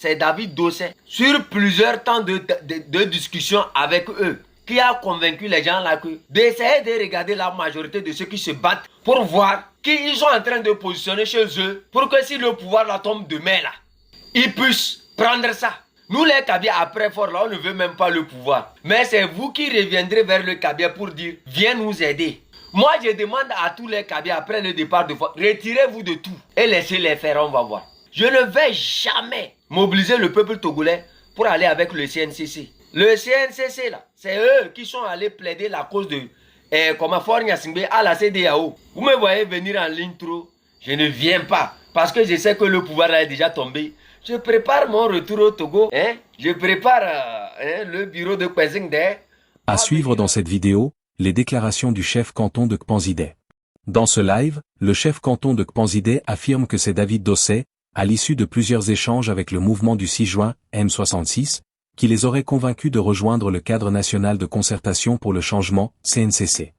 c'est David Dossé, sur plusieurs temps de discussion avec eux, qui a convaincu les gens là d'essayer de regarder la majorité de ceux qui se battent pour voir qui ils sont en train de positionner chez eux pour que si le pouvoir là tombe demain là, ils puissent prendre ça. Nous les Kabia après fort là, on ne veut même pas le pouvoir. Mais c'est vous qui reviendrez vers le Kabia pour dire viens nous aider. Moi je demande à tous les Kabia après le départ de fort, retirez-vous de tout et laissez-les faire, on va voir. Je ne vais jamais mobiliser le peuple togolais pour aller avec le CNCC. Le CNCC là, c'est eux qui sont allés plaider la cause de Fort Gnassingbé à la CEDEAO. Vous me voyez venir en ligne trop, je ne viens pas parce que je sais que le pouvoir là est déjà tombé. Je prépare mon retour au Togo, je prépare le bureau de Kwezingde. À suivre dans cette vidéo, les déclarations du chef canton de Kpanzidé. Dans ce live, le chef canton de Kpanzidé affirme que c'est David Dossé, à l'issue de plusieurs échanges avec le mouvement du 6 juin, M66, qui les aurait convaincus de rejoindre le cadre national de concertation pour le changement, CNCC.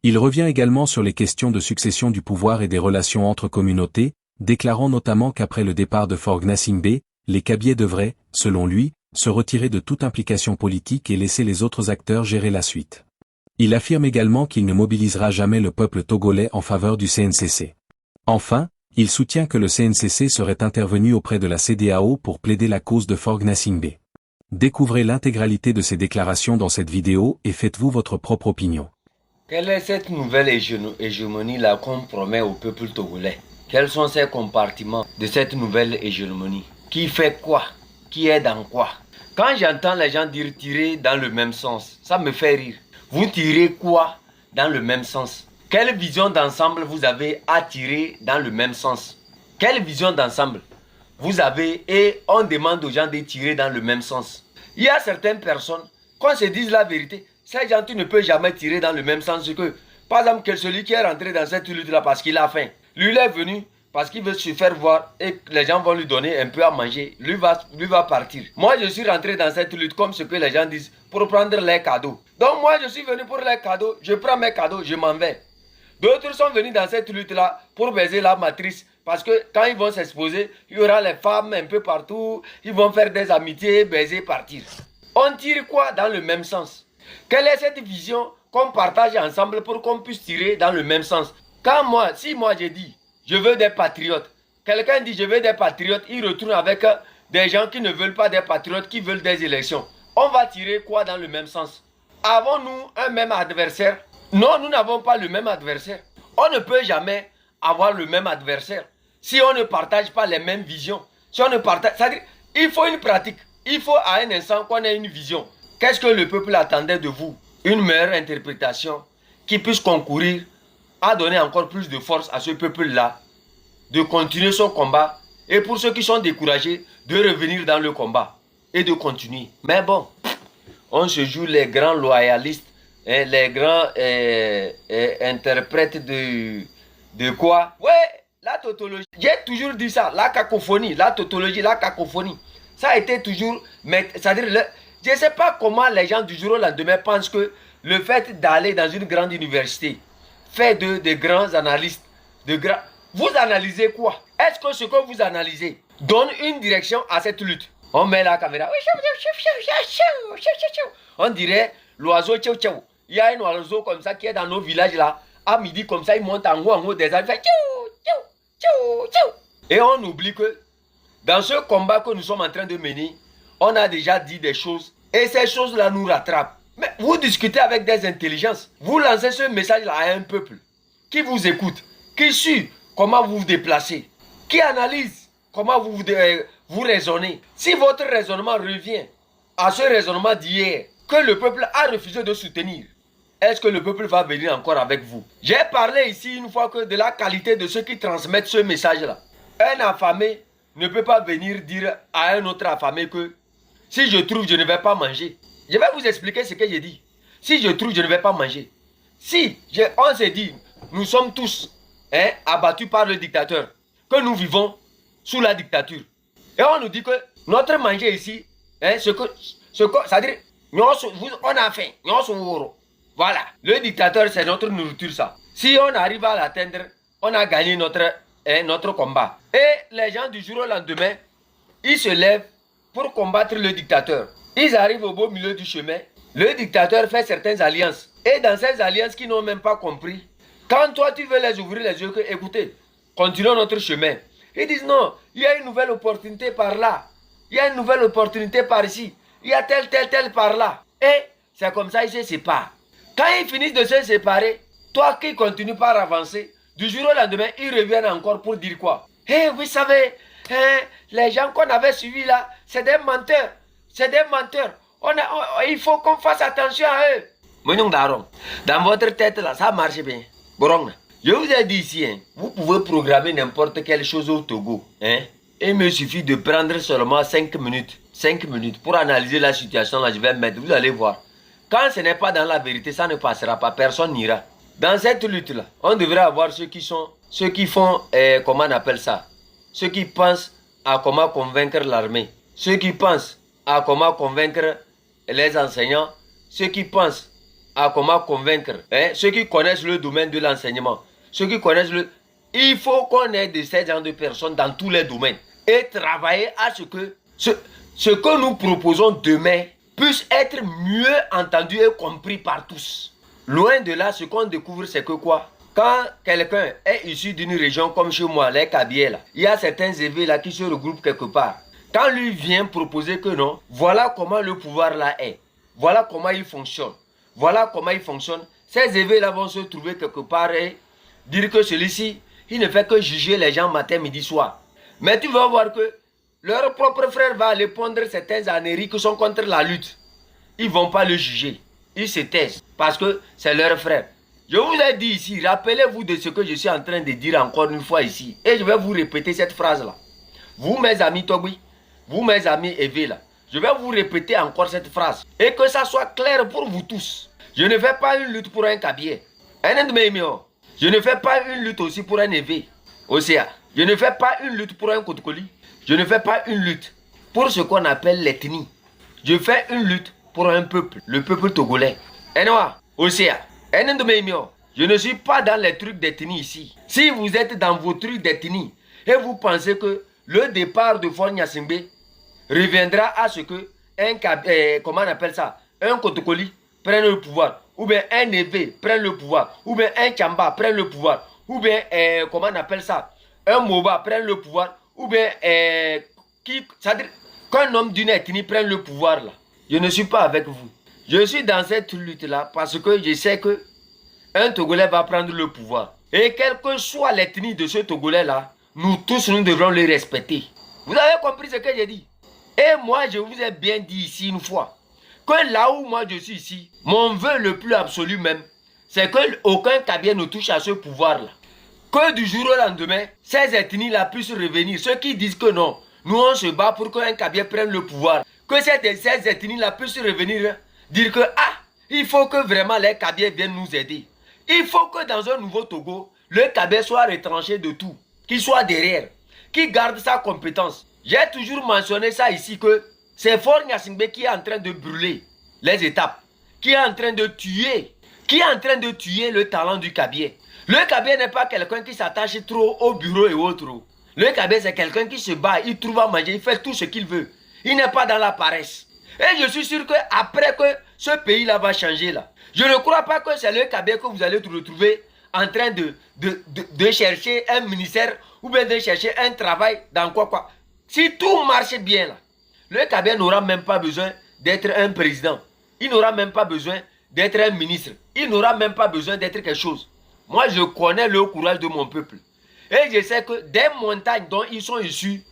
Il revient également sur les questions de succession du pouvoir et des relations entre communautés, déclarant notamment qu'après le départ de Fort Gnassingbé, les Kabyais devraient, selon lui, se retirer de toute implication politique et laisser les autres acteurs gérer la suite. Il affirme également qu'il ne mobilisera jamais le peuple togolais en faveur du CNCC. Enfin, il soutient que le CNCC serait intervenu auprès de la CEDEAO pour plaider la cause de Fort Gnassingbé. Découvrez l'intégralité de ces déclarations dans cette vidéo et faites-vous votre propre opinion. Quelle est cette nouvelle hégémonie-là qu'on promet au peuple togolais? Quels sont ces compartiments de cette nouvelle hégémonie? Qui fait quoi? Qui est dans quoi? Quand j'entends les gens dire tirer dans le même sens, ça me fait rire. Vous tirez quoi dans le même sens? Quelle vision d'ensemble vous avez à tirer dans le même sens? Quelle vision d'ensemble vous avez et on demande aux gens de tirer dans le même sens? Il y a certaines personnes, qu'on se dise la vérité, ces gens tu ne peux jamais tirer dans le même sens que, par exemple, celui qui est rentré dans cette lutte-là parce qu'il a faim. Lui, il est venu parce qu'il veut se faire voir et les gens vont lui donner un peu à manger. Lui va partir. Moi, je suis rentré dans cette lutte comme ce que les gens disent pour prendre les cadeaux. Donc moi, je suis venu pour les cadeaux. Je prends mes cadeaux, je m'en vais. D'autres sont venus dans cette lutte-là pour baiser la matrice. Parce que quand ils vont s'exposer, il y aura les femmes un peu partout. Ils vont faire des amitiés, baiser, partir. On tire quoi dans le même sens? Quelle est cette vision qu'on partage ensemble pour qu'on puisse tirer dans le même sens? Si moi j'ai dit, je veux des patriotes. Quelqu'un dit, je veux des patriotes. Il retourne avec des gens qui ne veulent pas des patriotes, qui veulent des élections. On va tirer quoi dans le même sens? Avons-nous un même adversaire? Non, nous n'avons pas le même adversaire. On ne peut jamais avoir le même adversaire si on ne partage pas les mêmes visions. Si on ne partage, c'est-à-dire, il faut une pratique. Il faut à un instant qu'on ait une vision. Qu'est-ce que le peuple attendait de vous? Une meilleure interprétation qui puisse concourir à donner encore plus de force à ce peuple-là, de continuer son combat, et pour ceux qui sont découragés, de revenir dans le combat et de continuer. Mais bon, on se joue les grands loyalistes, les grands interprètes de quoi? Ouais, la tautologie. J'ai toujours dit ça, la cacophonie, la tautologie, la cacophonie. Ça a été toujours, c'est-à-dire, je ne sais pas comment les gens du jour au lendemain pensent que le fait d'aller dans une grande université, fait de grands analystes, vous analysez quoi? Est-ce que ce que vous analysez donne une direction à cette lutte? On met la caméra, on dirait l'oiseau tchou tchou. Il y a un oiseau comme ça qui est dans nos villages là. À midi comme ça, il monte en haut des arbres, il fait tchou tchou tchou tchou. Et on oublie que dans ce combat que nous sommes en train de mener, on a déjà dit des choses et ces choses-là nous rattrapent. Mais vous discutez avec des intelligences. Vous lancez ce message-là à un peuple qui vous écoute, qui suit comment vous vous déplacez, qui analyse comment vous raisonnez. Si votre raisonnement revient à ce raisonnement d'hier que le peuple a refusé de soutenir, est-ce que le peuple va venir encore avec vous? J'ai parlé ici une fois que de la qualité de ceux qui transmettent ce message-là. Un affamé ne peut pas venir dire à un autre affamé que si je trouve, je ne vais pas manger. Je vais vous expliquer ce que j'ai dit. Si je trouve, je ne vais pas manger. On s'est dit, nous sommes tous abattus par le dictateur, que nous vivons sous la dictature. Et on nous dit que notre manger ici, c'est-à-dire, on a faim. Voilà. Le dictateur, c'est notre nourriture, ça. Si on arrive à l'atteindre, on a gagné notre combat. Et les gens du jour au lendemain ils se lèvent pour combattre le dictateur. Ils arrivent au beau milieu du chemin. Le dictateur fait certaines alliances. Et dans ces alliances qu'ils n'ont même pas compris, quand toi tu veux les ouvrir les yeux, que écoutez, continuons notre chemin. Ils disent non, il y a une nouvelle opportunité par là. Il y a une nouvelle opportunité par ici. Il y a tel par là. Et c'est comme ça qu'ils se séparent. Quand ils finissent de se séparer, toi qui continues par avancer, du jour au lendemain, ils reviennent encore pour dire quoi? Vous savez, les gens qu'on avait suivis là, c'est des menteurs. C'est des menteurs. Il faut qu'on fasse attention à eux. Dans votre tête là, ça marche bien. Je vous ai dit ici, vous pouvez programmer n'importe quelle chose au Togo. Il me suffit de prendre seulement 5 minutes. 5 minutes pour analyser la situation là, je vais mettre, vous allez voir. Quand ce n'est pas dans la vérité, ça ne passera pas, personne n'ira. Dans cette lutte là, on devrait avoir ceux qui font, comment on appelle ça? Ceux qui pensent à comment convaincre l'armée. Ceux qui pensent à comment convaincre les enseignants. Ceux qui pensent à comment convaincre, ceux qui connaissent le domaine de l'enseignement. Ceux qui connaissent le... Il faut qu'on ait de ces genres de personnes dans tous les domaines. Et travailler à ce que nous proposons demain puisse être mieux entendu et compris par tous. Loin de là, ce qu'on découvre, c'est que quoi? Quand quelqu'un est issu d'une région comme chez moi, les Kabyles, là, il y a certains évêques là qui se regroupent quelque part. Quand lui vient proposer que non, voilà comment le pouvoir là est. Voilà comment il fonctionne. Voilà comment il fonctionne. Ces évêques là vont se trouver quelque part et dire que celui-ci, il ne fait que juger les gens matin, midi, soir. Mais tu vas voir que leur propre frère va aller pondre certains âneries qui sont contre la lutte. Ils ne vont pas le juger. Ils se taisent parce que c'est leur frère. Je vous ai dit ici, rappelez-vous de ce que je suis en train de dire encore une fois ici. Et je vais vous répéter cette phrase-là. Vous, mes amis Togui, vous, mes amis Eve, là, je vais vous répéter encore cette phrase. Et que ça soit clair pour vous tous. Je ne fais pas une lutte pour un Kabyé. Je ne fais pas une lutte aussi pour un Eve. Océa. Je ne fais pas une lutte pour un Kotkoli. Je ne fais pas une lutte pour ce qu'on appelle l'ethnie. Je fais une lutte pour un peuple, le peuple togolais. Océa. Je ne suis pas dans les trucs d'ethnie ici. Si vous êtes dans vos trucs d'ethnie et vous pensez que le départ de Faure Gnassingbé reviendra à ce que comment on appelle ça, un Kotokoli prenne le pouvoir, ou bien un Neve prenne le pouvoir, ou bien un Tchamba prenne le pouvoir, ou bien comment on appelle ça, un Moba prenne le pouvoir, ou bien c'est-à-dire qu'un homme d'une ethnie prenne le pouvoir là. Je ne suis pas avec vous. Je suis dans cette lutte-là parce que je sais que un Togolais va prendre le pouvoir. Et quelle que soit l'ethnie de ce Togolais-là, nous tous, nous devrons le respecter. Vous avez compris ce que j'ai dit? Et moi, je vous ai bien dit ici une fois, que là où moi je suis ici, mon vœu le plus absolu même, c'est qu'aucun Kabien ne touche à ce pouvoir-là. Que du jour au lendemain, ces ethnies-là puissent revenir. Ceux qui disent que non, nous on se bat pour qu'un Kabien prenne le pouvoir. Que ces ethnies-là puissent revenir, dire que il faut que vraiment les Kabyles viennent nous aider. Il faut que dans un nouveau Togo, le Kabyle soit retranché de tout, qu'il soit derrière, qu'il garde sa compétence. J'ai toujours mentionné ça ici que c'est Faure Gnassingbé qui est en train de brûler les étapes, qui est en train de tuer, le talent du Kabyle. Le Kabyle n'est pas quelqu'un qui s'attache trop au bureau et autres. Le Kabyle c'est quelqu'un qui se bat, il trouve à manger, il fait tout ce qu'il veut. Il n'est pas dans la paresse. Et je suis sûr qu'après que ce pays-là va changer là, je ne crois pas que c'est le Kabyle que vous allez retrouver en train de chercher un ministère ou bien de chercher un travail dans quoi. Si tout marche bien là, le Kabyle n'aura même pas besoin d'être un président. Il n'aura même pas besoin d'être un ministre. Il n'aura même pas besoin d'être quelque chose. Moi, je connais le courage de mon peuple. Et je sais que des montagnes dont ils sont issus,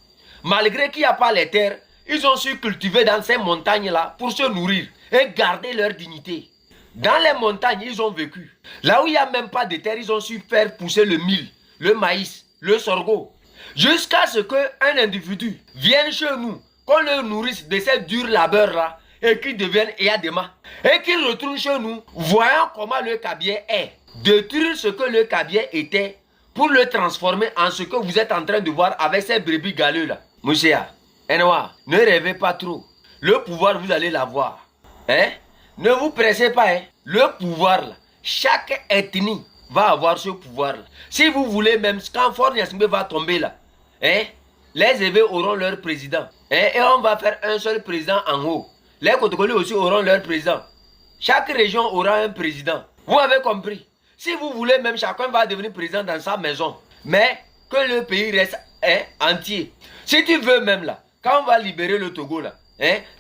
malgré qu'il n'y a pas les terres, ils ont su cultiver dans ces montagnes-là pour se nourrir et garder leur dignité. Dans les montagnes, ils ont vécu. Là où il n'y a même pas de terre, ils ont su faire pousser le mil, le maïs, le sorgho. Jusqu'à ce qu'un individu vienne chez nous, qu'on le nourrisse de ces durs labeurs-là et qu'il devienne Eyadema. Et qu'il retourne chez nous, voyant comment le Kabyle est. Détruire ce que le Kabyle était pour le transformer en ce que vous êtes en train de voir avec ces brebis galeux-là. Moussa, ne rêvez pas trop. Le pouvoir, vous allez l'avoir. Ne vous pressez pas. Le pouvoir, là, chaque ethnie va avoir ce pouvoir-là. Si vous voulez même, quand Faure Gnassingbé va tomber là, Les évêques auront leur président. Et on va faire un seul président en haut. Les Cotogolais aussi auront leur président. Chaque région aura un président. Vous avez compris? Si vous voulez, même chacun va devenir président dans sa maison. Mais que le pays reste entier. Si tu veux même là, quand on va libérer le Togo là,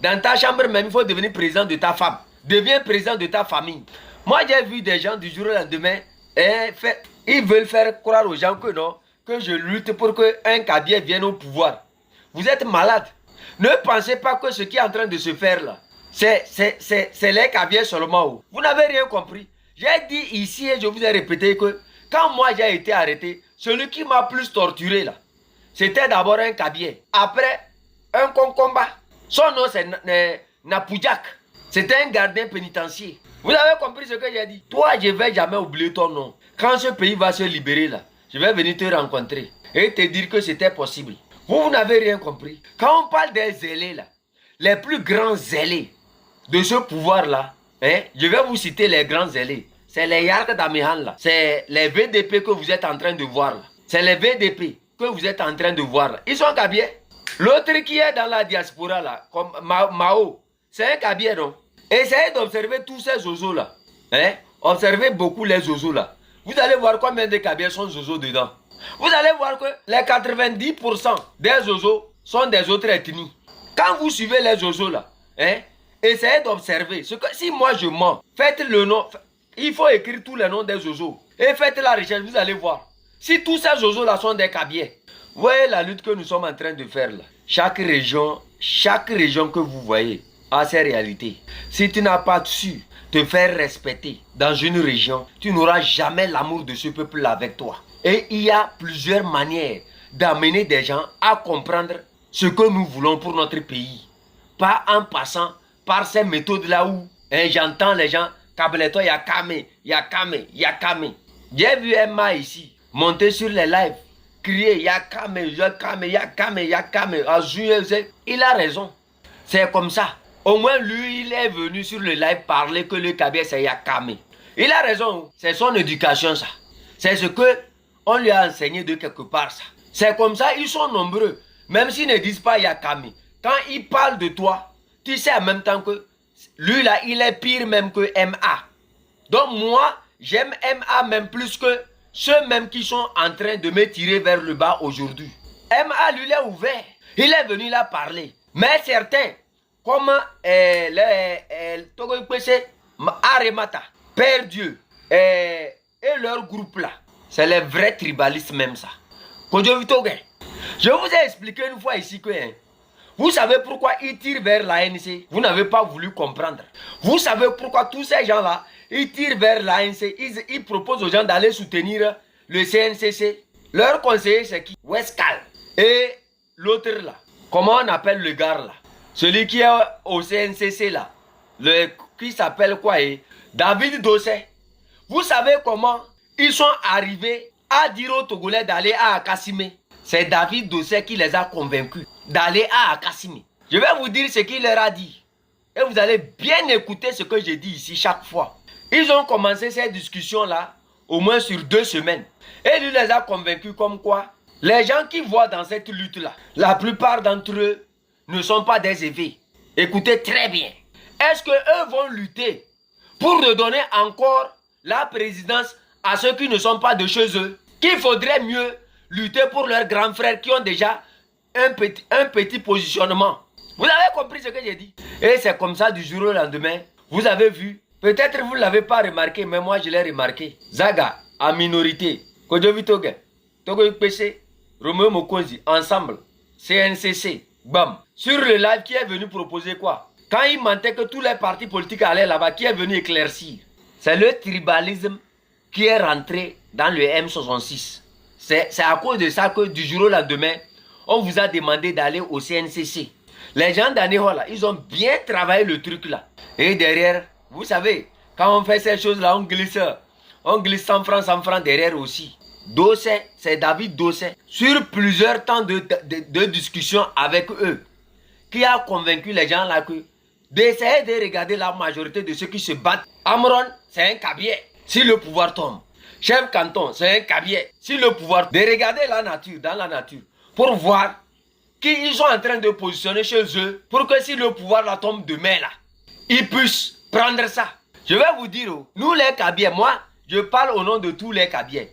dans ta chambre même, il faut devenir président de ta femme. Deviens président de ta famille. Moi, j'ai vu des gens du jour au lendemain, ils veulent faire croire aux gens que non, que je lutte pour qu'un Kabylie vienne au pouvoir. Vous êtes malade. Ne pensez pas que ce qui est en train de se faire là, c'est les Kabylie seulement. Vous n'avez rien compris. J'ai dit ici et je vous ai répété que quand moi j'ai été arrêté, celui qui m'a plus torturé là, c'était d'abord un Kabylie. Après, un concombat. Son nom c'est Napujak. C'était un gardien pénitentiaire. Vous avez compris ce que j'ai dit? Toi, je ne vais jamais oublier ton nom. Quand ce pays va se libérer là, je vais venir te rencontrer et te dire que c'était possible. Vous n'avez rien compris. Quand on parle des zélés là, les plus grands zélés de ce pouvoir là, je vais vous citer les grands zélés. C'est les Yark d'Amihan là. C'est les VDP que vous êtes en train de voir là. C'est les VDP que vous êtes en train de voir là. Ils sont Kabylie. L'autre qui est dans la diaspora là, comme Mao, c'est un Kabylie non? Essayez d'observer tous ces zozos là. Observez beaucoup les zozos là. Vous allez voir combien de Kabylie sont zozos dedans. Vous allez voir que les 90% des zozos sont des autres ethnies. Quand vous suivez les zozos là, essayez d'observer. Si moi je mens, faites le nom. Il faut écrire tous les noms des zozos. Et faites la recherche, vous allez voir. Si tous ces zozos là sont des Kabylie. Vous voyez la lutte que nous sommes en train de faire là. Chaque région que vous voyez a ses réalités. Si tu n'as pas su te faire respecter dans une région, tu n'auras jamais l'amour de ce peuple avec toi. Et il y a plusieurs manières d'amener des gens à comprendre ce que nous voulons pour notre pays. Pas en passant par ces méthodes-là où j'entends les gens, Kabeleto, Yakame, Yakame, Yakame. J'ai vu Emma ici, monter sur les lives, crier Yakame, Yakame, Yakame, Yakame. Il a raison. C'est comme ça. Au moins lui, il est venu sur le live parler que le Kabylie c'est Yakame. Il a raison. C'est son éducation ça. C'est ce que on lui a enseigné de quelque part ça. C'est comme ça, ils sont nombreux. Même s'ils ne disent pas Yakame. Quand ils parlent de toi, tu sais en même temps que lui là, il est pire même que MA. Donc moi, j'aime MA même plus que ceux même qui sont en train de me tirer vers le bas aujourd'hui. MA lui il est ouvert. Il est venu là parler. Mais certains, comme Togo Ipese, Aremata, Père Dieu et leur groupe là, c'est les vrais tribalistes même ça. Je vous ai expliqué une fois ici que vous savez pourquoi ils tirent vers l'ANC. Vous n'avez pas voulu comprendre. Vous savez pourquoi tous ces gens là, ils tirent vers l'ANC. Ils proposent aux gens d'aller soutenir le CNCC. Leur conseiller c'est qui? Westcal. Et l'autre là, comment on appelle le gars là? Celui qui est au CNCC là, qui s'appelle quoi? David Dossé. Vous savez comment ils sont arrivés à dire aux Togolais d'aller à Akassime? C'est David Dossé qui les a convaincus d'aller à Akassime. Je vais vous dire ce qu'il leur a dit. Et vous allez bien écouter ce que je dis ici chaque fois. Ils ont commencé cette discussion là au moins sur 2 semaines. Et lui les a convaincus comme quoi les gens qui voient dans cette lutte là, la plupart d'entre eux ne sont pas des évêques. Écoutez très bien. Est-ce qu'eux vont lutter pour redonner encore la présidence à ceux qui ne sont pas de chez eux? Qu'il faudrait mieux lutter pour leurs grands frères qui ont déjà un petit positionnement. Vous avez compris ce que j'ai dit? Et c'est comme ça du jour au lendemain. Vous avez vu, peut-être vous ne l'avez pas remarqué, mais moi je l'ai remarqué. Zaga, en minorité, Kojovi Toge, Togo Ipese, Romeo Mokonzi, ensemble, CNCC, bam. Sur le live, qui est venu proposer quoi? Quand il mentait que tous les partis politiques allaient là-bas, qui est venu éclaircir? C'est le tribalisme qui est rentré dans le M66. C'est à cause de ça que du jour au lendemain, on vous a demandé d'aller au CNCC. Les gens d'Anéhola, ils ont bien travaillé le truc là. Et derrière, vous savez, quand on fait ces choses-là, on glisse 100 francs derrière aussi. Dossé, c'est David Dossé, sur plusieurs temps de discussion avec eux, qui a convaincu les gens là que d'essayer de regarder la majorité de ceux qui se battent. Amron, c'est un Kabylie. Si le pouvoir tombe, chef canton, c'est un Kabylie. Si le pouvoir, de regarder la nature, dans la nature, pour voir qu'ils sont en train de positionner chez eux pour que si le pouvoir la tombe demain là, ils puissent prendre ça. Je vais vous dire, nous les Kabyles, moi, je parle au nom de tous les Kabyles.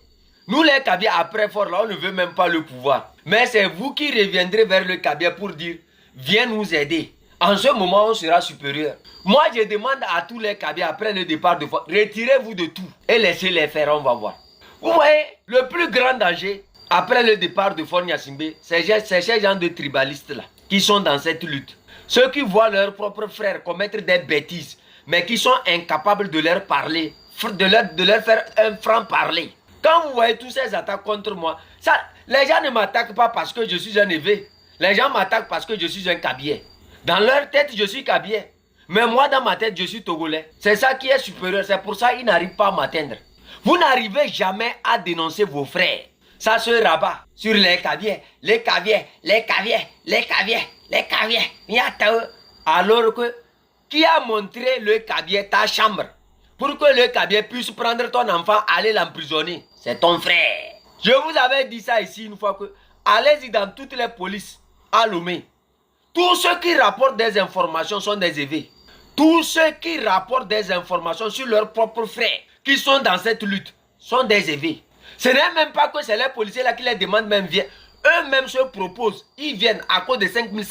Nous les Kabyles, après fort là, on ne veut même pas le pouvoir. Mais c'est vous qui reviendrez vers le Kabyle pour dire, viens nous aider. En ce moment, on sera supérieur. Moi, je demande à tous les Kabyles, après le départ de Fort, retirez-vous de tout et laissez-les faire, on va voir. Vous voyez, le plus grand danger, après le départ de Faure Gnassingbé, c'est ces gens de tribalistes là, qui sont dans cette lutte. Ceux qui voient leurs propres frères commettre des bêtises, mais qui sont incapables de leur parler, de leur faire un franc-parler. Quand vous voyez tous ces attaques contre moi, ça, les gens ne m'attaquent pas parce que je suis un évêque. Les gens m'attaquent parce que je suis un Kabyle. Dans leur tête, je suis Kabyle. Mais moi, dans ma tête, je suis Togolais. C'est ça qui est supérieur. C'est pour ça qu'ils n'arrivent pas à m'atteindre. Vous n'arrivez jamais à dénoncer vos frères. Ça se rabat sur les Kabyles. Les Kabyles, les Kabyles, les Kabyles, les Kabyles. Alors que, qui a montré le Kabyle ta chambre pour que le Kabyle puisse prendre ton enfant, aller l'emprisonner? C'est ton frère. Je vous avais dit ça ici une fois que, allez-y dans toutes les polices à Lomé. Tous ceux qui rapportent des informations sont des évêques. Tous ceux qui rapportent des informations sur leurs propres frères qui sont dans cette lutte sont des évêques. Ce n'est même pas que c'est les policiers là qui les demandent même viennent. Eux-mêmes se proposent. Ils viennent à cause de 5 000.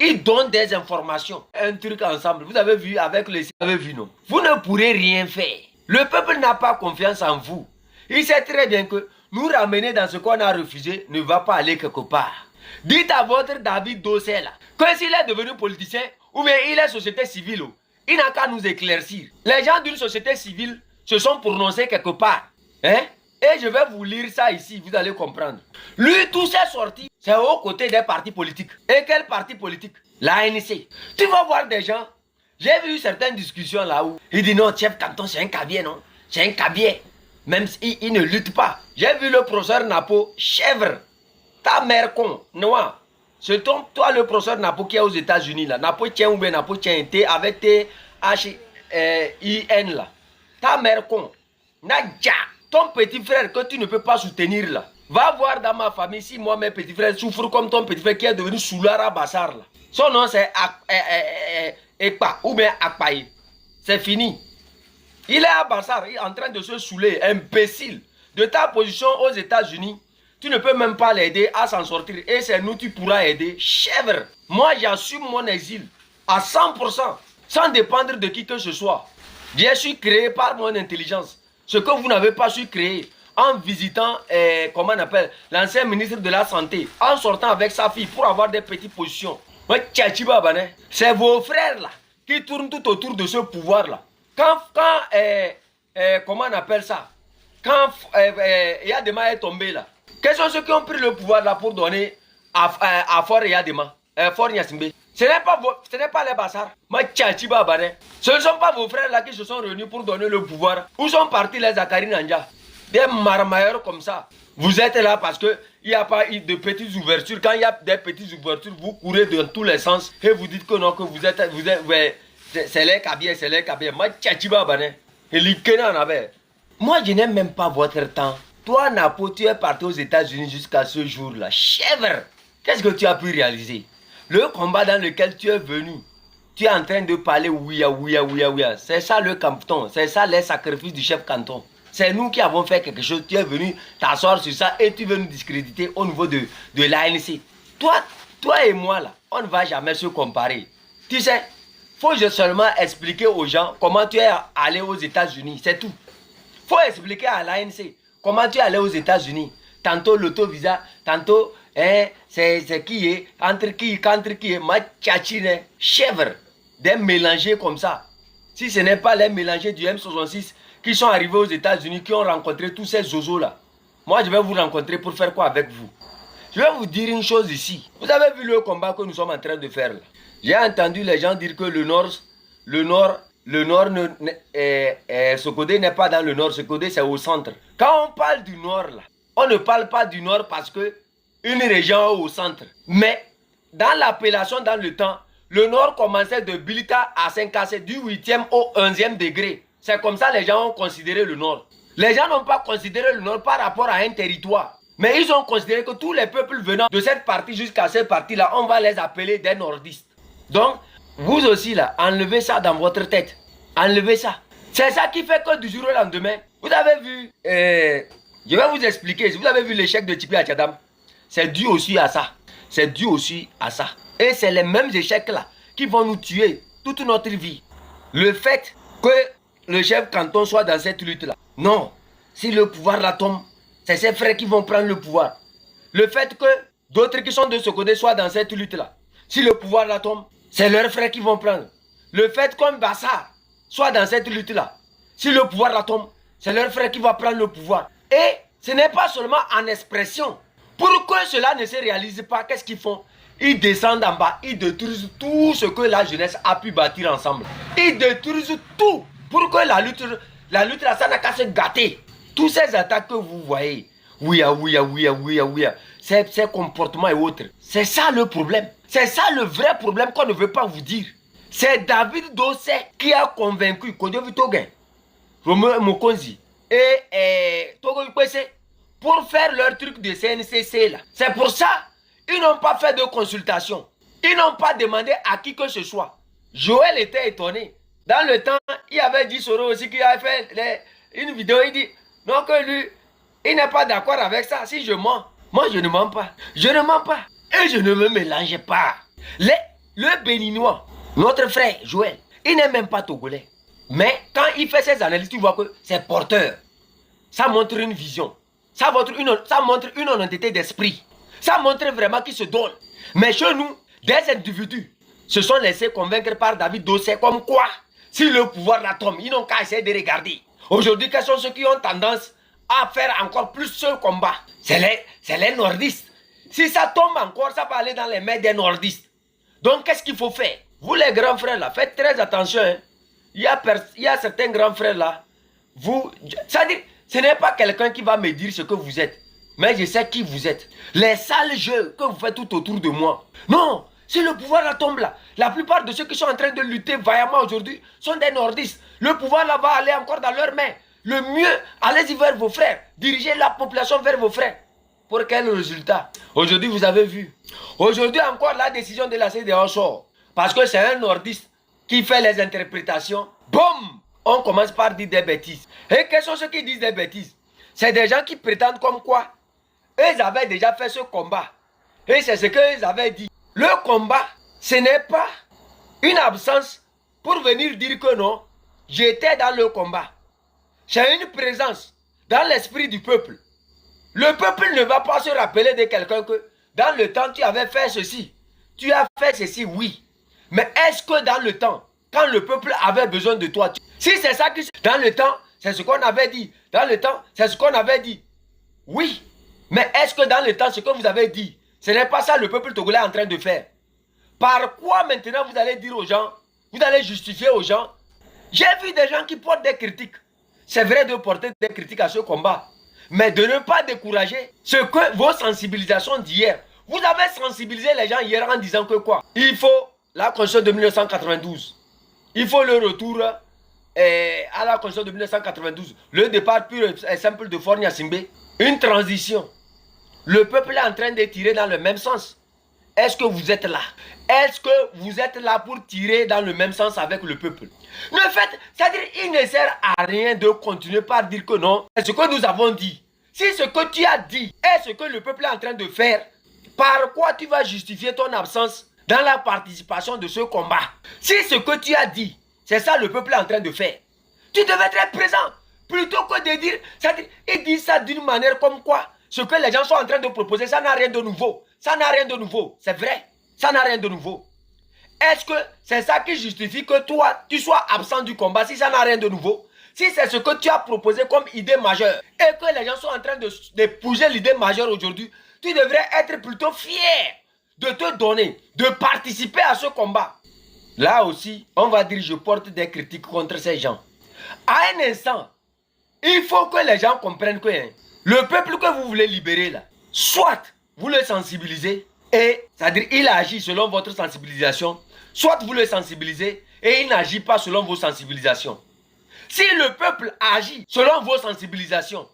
Ils donnent des informations. Un truc ensemble. Vous avez vu avec les... Vous avez vu, non? Vous ne pourrez rien faire. Le peuple n'a pas confiance en vous. Il sait très bien que nous ramener dans ce qu'on a refusé ne va pas aller quelque part. Dites à votre David Dossé là que s'il est devenu politicien ou bien il est société civile, il n'a qu'à nous éclaircir. Les gens d'une société civile se sont prononcés quelque part. Hein? Et je vais vous lire ça ici, vous allez comprendre. Lui, tous ses sorties, c'est aux côtés des partis politiques. Et quel parti politique? L'ANC. Tu vas voir des gens, j'ai vu certaines discussions là où il dit non, chef canton, c'est un Kabyle, non? C'est un Kabyle. Même s'il ne lutte pas. J'ai vu le professeur Napo, chèvre. Ta mère con, noir. C'est toi le professeur Napo qui est aux États-Unis là. Napo tient ou bien Napo tient T avec T-H-I-N là. Ta mère con. Nadja. Ton petit frère que tu ne peux pas soutenir là. Va voir dans ma famille si moi mes petits frères souffrent comme ton petit frère qui est devenu Soulara Bassar là. Son nom c'est Ekpa ou bien Akpaï. C'est fini. Il est à Bassar, il est en train de se saouler, imbécile. De ta position aux États-Unis, tu ne peux même pas l'aider à s'en sortir. Et c'est nous tu pourras aider. Chèvre. Moi j'assume mon exil à 100%, sans dépendre de qui que ce soit. Je suis créé par mon intelligence. Ce que vous n'avez pas su créer en visitant, comment on appelle, l'ancien ministre de la Santé, en sortant avec sa fille pour avoir des petites positions. C'est vos frères là qui tournent tout autour de ce pouvoir là. Quand comment on appelle ça? Quand Yadema est tombé là, quels sont ceux qui ont pris le pouvoir là pour donner à Faure Yadema, Faure Gnassingbé? Ce n'est pas les Bassars. Ce ne sont pas vos frères là qui se sont réunis pour donner le pouvoir. Où sont partis les Zakari Nanja? Des marmailleurs comme ça. Vous êtes là parce qu'il n'y a pas eu de petites ouvertures. Quand il y a des petites ouvertures, vous courez dans tous les sens et vous dites que non, que vous êtes c'est les Kabyles, c'est les Kabyles. Moi, je n'aime même pas votre temps. Toi, Napo, tu es parti aux États-Unis jusqu'à ce jour-là. Chèvre! Qu'est-ce que tu as pu réaliser? Le combat dans lequel tu es venu, tu es en train de parler ouïa. C'est ça le canton, c'est ça les sacrifices du chef canton. C'est nous qui avons fait quelque chose. Tu es venu t'asseoir sur ça et tu veux nous discréditer au niveau de l'ANC. Toi et moi, là, on ne va jamais se comparer. Tu sais, faut seulement expliquer aux gens comment tu es allé aux États-Unis. C'est tout. Faut expliquer à l'ANC comment tu es allé aux États-Unis. Tantôt l'autovisa, tantôt, c'est qui est, entre qui est, ma tchatchine, chèvre, des mélangés comme ça. Si ce n'est pas les mélangés du M66 qui sont arrivés aux États-Unis, qui ont rencontré tous ces zozos là. Moi, je vais vous rencontrer pour faire quoi avec vous? Je vais vous dire une chose ici. Vous avez vu le combat que nous sommes en train de faire là. J'ai entendu les gens dire que Sokodé n'est pas dans le nord, Sokodé c'est au centre. Quand on parle du nord là, on ne parle pas du nord parce que une région est au centre. Mais dans l'appellation dans le temps, le nord commençait de Bilita à Saint-Cassé, du 8e au 11e degré. C'est comme ça que les gens ont considéré le nord. Les gens n'ont pas considéré le nord par rapport à un territoire. Mais ils ont considéré que tous les peuples venant de cette partie jusqu'à cette partie-là, on va les appeler des nordistes. Donc, vous aussi là, enlevez ça dans votre tête. Enlevez ça. C'est ça qui fait que du jour au lendemain, vous avez vu, je vais vous expliquer, vous avez vu l'échec de Tipi Achadam. C'est dû aussi à ça. C'est dû aussi à ça. Et c'est les mêmes échecs là qui vont nous tuer toute notre vie. Le fait que le chef canton soit dans cette lutte là. Non. Si le pouvoir là tombe, c'est ses frères qui vont prendre le pouvoir. Le fait que d'autres qui sont de ce côté soient dans cette lutte là. Si le pouvoir là tombe, c'est leurs frères qui vont prendre. Le fait qu'un Bassar soit dans cette lutte là. Si le pouvoir là tombe, c'est leur frère qui va prendre le pouvoir. Et ce n'est pas seulement en expression. Pour que cela ne se réalise pas, qu'est-ce qu'ils font? Ils descendent en bas, ils détruisent tout ce que la jeunesse a pu bâtir ensemble. Ils détruisent tout pour que la lutte là, ça n'a qu'à se gâter. Tous ces attaques que vous voyez, oui, ces comportements et autres, c'est ça le problème. C'est ça le vrai problème qu'on ne veut pas vous dire. C'est David Dossé qui a convaincu Kodjovi Toguin, Romeo Mokonzi et Togo Ikwese pour faire leur truc de CNCC là. C'est pour ça ils n'ont pas fait de consultation. Ils n'ont pas demandé à qui que ce soit. Joël était étonné. Dans le temps, il avait dit Soro aussi qui avait fait une vidéo, il dit non que lui, il n'est pas d'accord avec ça. Si je mens, moi je ne mens pas. Je ne mens pas. Et je ne me mélange pas. Le Béninois, notre frère Joël, il n'est même pas togolais. Mais quand il fait ses analyses, tu vois que c'est porteur. Ça montre une vision. Ça montre une honnêteté d'esprit. Ça montre vraiment qu'il se donne. Mais chez nous, des individus se sont laissés convaincre par David Dossé comme quoi, si le pouvoir la tombe, ils n'ont qu'à essayer de regarder. Aujourd'hui, quels sont ceux qui ont tendance à faire encore plus ce combat? C'est les nordistes. Si ça tombe encore, ça va aller dans les mains des nordistes. Donc, qu'est-ce qu'il faut faire? Vous les grands frères là, faites très attention. Hein. Il y a certains grands frères là. C'est-à-dire, ce n'est pas quelqu'un qui va me dire ce que vous êtes. Mais je sais qui vous êtes. Les sales jeux que vous faites tout autour de moi. Non, si le pouvoir là tombe là, la plupart de ceux qui sont en train de lutter vaillamment aujourd'hui sont des nordistes. Le pouvoir là va aller encore dans leurs mains. Le mieux, allez-y vers vos frères. Dirigez la population vers vos frères. Pour quel résultat? Aujourd'hui, vous avez vu. Aujourd'hui encore, la décision de la CEDEAO sort. Parce que c'est un nordiste qui fait les interprétations. Boum! On commence par dire des bêtises. Et quels sont ceux qui disent des bêtises? C'est des gens qui prétendent comme quoi ils avaient déjà fait ce combat. Et c'est ce qu'ils avaient dit. Le combat, ce n'est pas une absence pour venir dire que non, j'étais dans le combat. C'est une présence dans l'esprit du peuple. Le peuple ne va pas se rappeler de quelqu'un que dans le temps tu avais fait ceci. Tu as fait ceci, oui. Mais est-ce que dans le temps, quand le peuple avait besoin de toi, si c'est ça qui... Dans le temps, c'est ce qu'on avait dit. Dans le temps, c'est ce qu'on avait dit. Oui. Mais est-ce que dans le temps, ce que vous avez dit, ce n'est pas ça le peuple togolais est en train de faire? Par quoi maintenant vous allez dire aux gens, vous allez justifier aux gens? J'ai vu des gens qui portent des critiques. C'est vrai de porter des critiques à ce combat. Mais de ne pas décourager ce que vos sensibilisations d'hier. Vous avez sensibilisé les gens hier en disant que quoi? Il faut la Constitution de 1992. Il faut le retour à la Constitution de 1992. Le départ pur et simple de Faure Gnassingbé. Une transition. Le peuple est en train de tirer dans le même sens. Est-ce que vous êtes là? Est-ce que vous êtes là pour tirer dans le même sens avec le peuple? Le fait, c'est-à-dire, il ne sert à rien de continuer par dire que non. C'est ce que nous avons dit. Si ce que tu as dit est ce que le peuple est en train de faire, par quoi tu vas justifier ton absence dans la participation de ce combat? Si ce que tu as dit, c'est ça le peuple est en train de faire, tu devais être présent. Plutôt que de dire, c'est-à-dire, ils disent ça d'une manière comme quoi ce que les gens sont en train de proposer, ça n'a rien de nouveau. Ça n'a rien de nouveau. C'est vrai. Ça n'a rien de nouveau. Est-ce que c'est ça qui justifie que toi, tu sois absent du combat si ça n'a rien de nouveau? Si c'est ce que tu as proposé comme idée majeure et que les gens sont en train d'épouser l'idée majeure aujourd'hui, tu devrais être plutôt fier de te donner, de participer à ce combat. Là aussi, on va dire je porte des critiques contre ces gens. À un instant, il faut que les gens comprennent que le peuple que vous voulez libérer là, soit vous le sensibilisez et c'est-à-dire il agit selon votre sensibilisation, soit vous le sensibilisez et il n'agit pas selon vos sensibilisations. Si le peuple agit selon vos sensibilisations,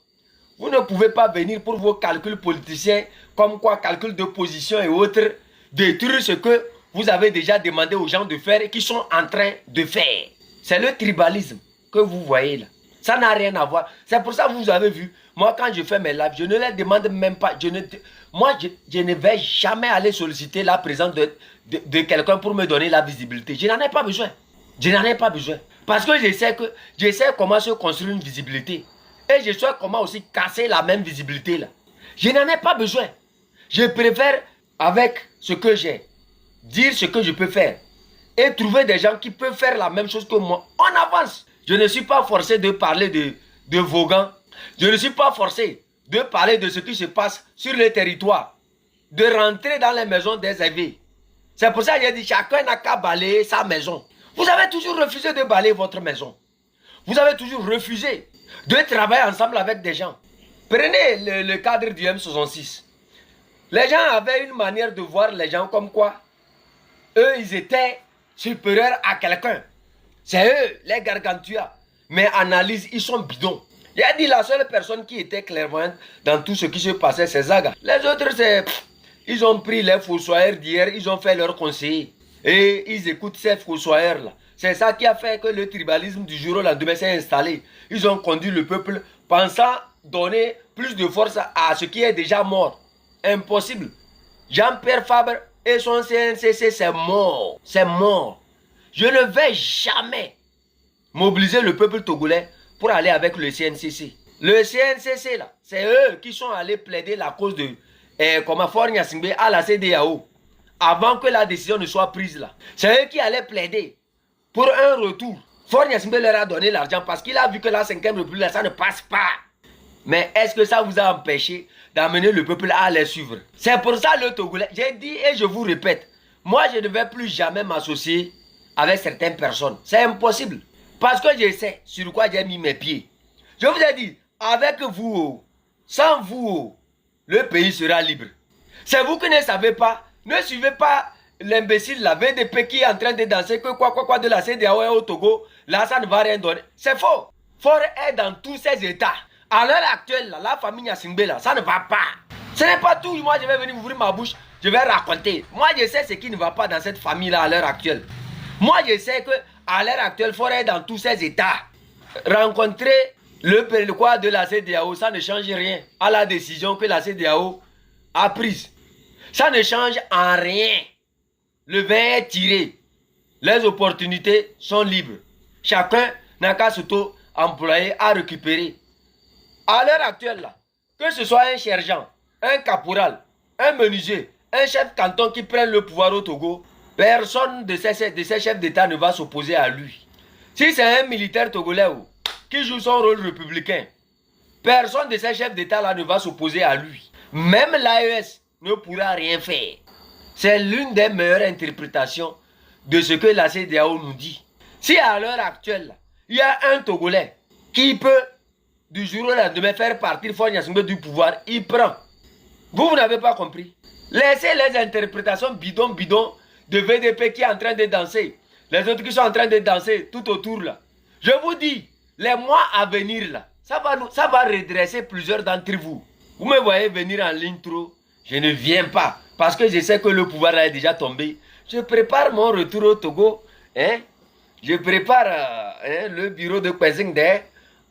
Vous ne pouvez pas venir pour vos calculs politiciens, comme quoi calcul de position et autres, détruire ce que vous avez déjà demandé aux gens de faire et qui sont en train de faire. C'est le tribalisme que vous voyez là. Ça n'a rien à voir. C'est pour ça que vous avez vu, moi quand je fais mes lives, je ne les demande même pas. Je ne vais jamais aller solliciter la présence de quelqu'un pour me donner la visibilité. Je n'en ai pas besoin. Je n'en ai pas besoin. Parce que je sais comment se construire une visibilité. Et je sais comment aussi casser la même visibilité là. Je n'en ai pas besoin. Je préfère, avec ce que j'ai, dire ce que je peux faire. Et trouver des gens qui peuvent faire la même chose que moi. On avance. Je ne suis pas forcé de parler de Vaughan. Je ne suis pas forcé de parler de ce qui se passe sur le territoire. De rentrer dans les maisons des aînés. C'est pour ça que j'ai dit, chacun n'a qu'à balayer sa maison. Vous avez toujours refusé de balayer votre maison. Vous avez toujours refusé de travailler ensemble avec des gens. Prenez le cadre du M66. Les gens avaient une manière de voir les gens comme quoi eux, ils étaient supérieurs à quelqu'un. C'est eux, les gargantua. Mais analyse, ils sont bidons. Il a dit la seule personne qui était clairvoyante dans tout ce qui se passait, c'est Zaga. Les autres, c'est... Ils ont pris les fossoyeurs d'hier, ils ont fait leur conseiller. Et ils écoutent ces fossoyeurs-là. C'est ça qui a fait que le tribalisme du jour au lendemain s'est installé. Ils ont conduit le peuple pensant donner plus de force à ce qui est déjà mort. Impossible. Jean-Pierre Fabre et son CNCC, c'est mort. C'est mort. Je ne vais jamais mobiliser le peuple togolais pour aller avec le CNCC. Le CNCC, là, c'est eux qui sont allés plaider la cause de Faure Gnassingbé à la CEDEAO avant que la décision ne soit prise là. C'est eux qui allaient plaider pour un retour. Faure Gnassingbé leur a donné l'argent parce qu'il a vu que la 5e République, là, ça ne passe pas. Mais est-ce que ça vous a empêché d'amener le peuple à les suivre? C'est pour ça le Togolais, j'ai dit et je vous répète, moi je ne vais plus jamais m'associer avec certaines personnes. C'est impossible. Parce que je sais sur quoi j'ai mis mes pieds. Je vous ai dit, avec vous, sans vous, le pays sera libre. C'est vous qui ne savez pas. Ne suivez pas l'imbécile, la VDP qui est en train de danser que quoi de la CEDEAO et au Togo. Là, ça ne va rien donner. C'est faux. Faure est dans tous ces états. À l'heure actuelle, là, la famille Gnassingbé, là, ça ne va pas. Ce n'est pas tout. Moi, je vais venir ouvrir ma bouche. Je vais raconter. Moi, je sais ce qui ne va pas dans cette famille-là à l'heure actuelle. Moi, je sais que à l'heure actuelle, Faure est dans tous ses états. Rencontrer le quoi de la CEDEAO, ça ne change rien à la décision que la CEDEAO a prise. Ça ne change en rien. Le vin est tiré. Les opportunités sont libres. Chacun n'a qu'à s'auto-employer à récupérer. À l'heure actuelle, là, que ce soit un sergent, un caporal, un menuisier, un chef canton qui prenne le pouvoir au Togo, personne de ces chefs d'État ne va s'opposer à lui. Si c'est un militaire togolais qui joue son rôle républicain, personne de ces chefs d'État-là ne va s'opposer à lui. Même l'AES ne pourra rien faire. C'est l'une des meilleures interprétations de ce que la CEDEAO nous dit. Si à l'heure actuelle, il y a un Togolais qui peut, du jour au lendemain, faire partir Faure Gnassingbé du pouvoir, il prend. Vous n'avez pas compris. Laissez les interprétations bidon de VDP qui est en train de danser. Les autres qui sont en train de danser tout autour là. Je vous dis, les mois à venir là, ça va redresser plusieurs d'entre vous. Vous me voyez venir en ligne trop, je ne viens pas. Parce que je sais que le pouvoir là est déjà tombé. Je prépare mon retour au Togo. Hein? Je prépare le bureau de Kwezingde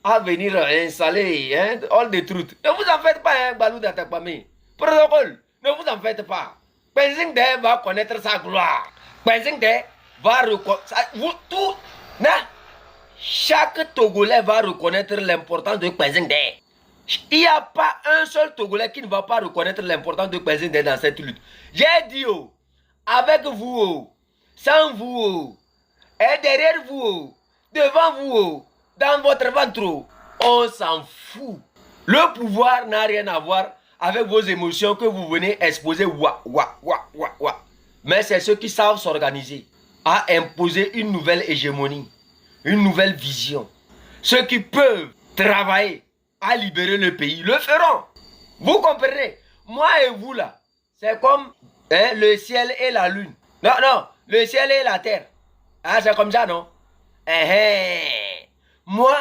à venir installer all the truth. Ne vous en faites pas, Balou Datakpame. Protocole, ne vous en faites pas. Kwezingde va connaître sa gloire. Kwezingde va reconnaître... Chaque Togolais va reconnaître l'importance de Kwezingde. Il n'y a pas un seul Togolais qui ne va pas reconnaître l'importance de Kwezingde dans cette lutte. J'ai dit, avec vous, sans vous, et derrière vous, devant vous, dans votre ventre, on s'en fout. Le pouvoir n'a rien à voir avec vos émotions que vous venez exposer. Mais c'est ceux qui savent s'organiser à imposer une nouvelle hégémonie, une nouvelle vision. Ceux qui peuvent travailler à libérer le pays, le feront. Vous comprenez? Moi et vous là, c'est comme le ciel et la lune. Non, le ciel et la terre. Ah, c'est comme ça, non? Moi,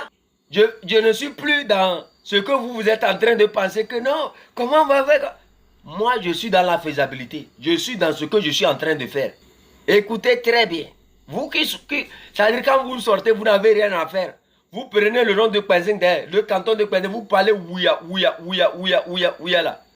je ne suis plus dans Ce que vous êtes en train de penser que non, comment on va faire? Moi, je suis dans la faisabilité. Je suis dans ce que je suis en train de faire. Écoutez très bien. Vous ça veut dire quand vous sortez, vous n'avez rien à faire. Vous prenez le nom de Kpensing, le canton de Kpensing, vous parlez ouya, ouya, ouya, ouya, ouya, ouya là.